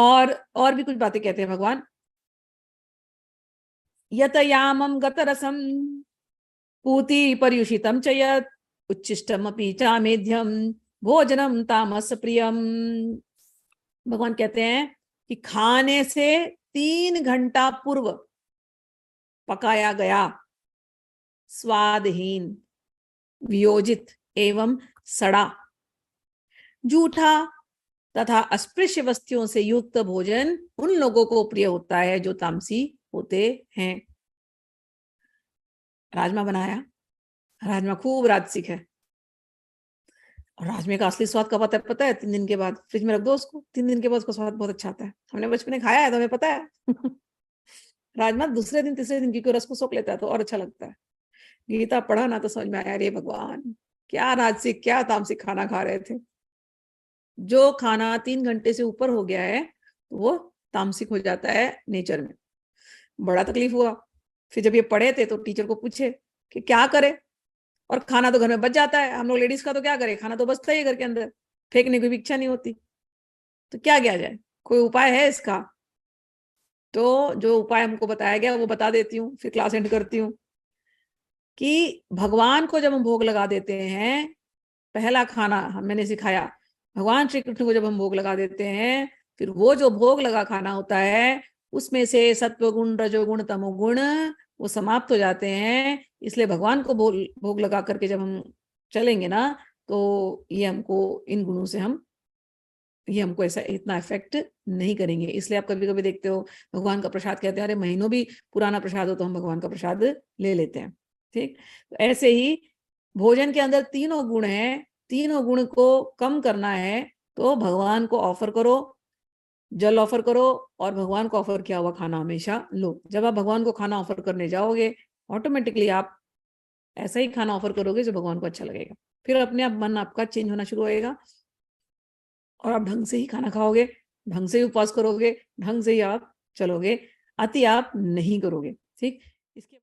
और भी कुछ बातें कहते हैं भगवान। यतयामं गतरसम पूति पर्युषितम च यत् उच्छिष्टमपि चामेध्यम भोजनम तामस प्रियम। भगवान कहते हैं कि खाने से 3 घंटा पूर्व पकाया गया, स्वादहीन, वियोजित एवं सड़ा, जूठा तथा अस्पृश्य वस्तुओं से युक्त भोजन उन लोगों को प्रिय होता है जो तामसी होते हैं। राजमा बनाया, राजमा खूब राजसिक है, और राजमे का असली स्वाद कब आता है पता है? 3 दिन के बाद। फ्रिज में रख दो उसको, 3 दिन के बाद उसका स्वाद बहुत अच्छा आता है। हमने बचपन में खाया है तो हमें पता है। राजमा दूसरे दिन तीसरे दिन क्योंकि रस को सोख लेता है तो और अच्छा लगता है। गीता पढ़ा ना तो समझ में आया, अरे भगवान क्या राजसिक क्या तामसिक खाना खा रहे थे। जो खाना 3 घंटे से ऊपर हो गया है वो तामसिक हो जाता है नेचर में। बड़ा तकलीफ हुआ। फिर जब ये पढ़े थे तो टीचर को पूछे कि क्या करे, और खाना तो घर में बच जाता है, हम लोग लेडीज का तो क्या करें, खाना तो बचता ही है घर के अंदर, फेंकने की भी इच्छा नहीं होती, तो क्या किया जाए, कोई उपाय है इसका? तो जो उपाय हमको बताया गया वो बता देती हूँ, फिर क्लास एंड करती हूँ। कि भगवान को जब हम भोग लगा देते हैं, पहला खाना मैंने सिखाया, भगवान श्री कृष्ण को जब हम भोग लगा देते हैं, फिर वो जो भोग लगा खाना होता है उसमें से सत्वगुण, रजोगुण, तमोगुण वो समाप्त हो जाते हैं। इसलिए भगवान को भोग लगा करके जब हम चलेंगे ना तो ये हमको ऐसा इतना इफेक्ट नहीं करेंगे। इसलिए आप कभी कभी देखते हो भगवान का प्रसाद कहते हैं, अरे महीनों भी पुराना प्रसाद हो तो हम भगवान का प्रसाद ले लेते हैं। ठीक, तो ऐसे ही भोजन के अंदर 3 गुण हैं, 3 गुण को कम करना है तो भगवान को ऑफर करो, जल ऑफर करो, और भगवान को ऑफर किया हुआ खाना हमेशा लो। जब आप भगवान को खाना ऑफर करने जाओगे ऑटोमेटिकली आप ऐसा ही खाना ऑफर करोगे जो भगवान को अच्छा लगेगा। फिर अपने आप मन आपका चेंज होना शुरू होएगा और आप ढंग से ही खाना खाओगे, ढंग से ही उपवास करोगे, ढंग से ही आप चलोगे, अति आप नहीं करोगे। ठीक, इसके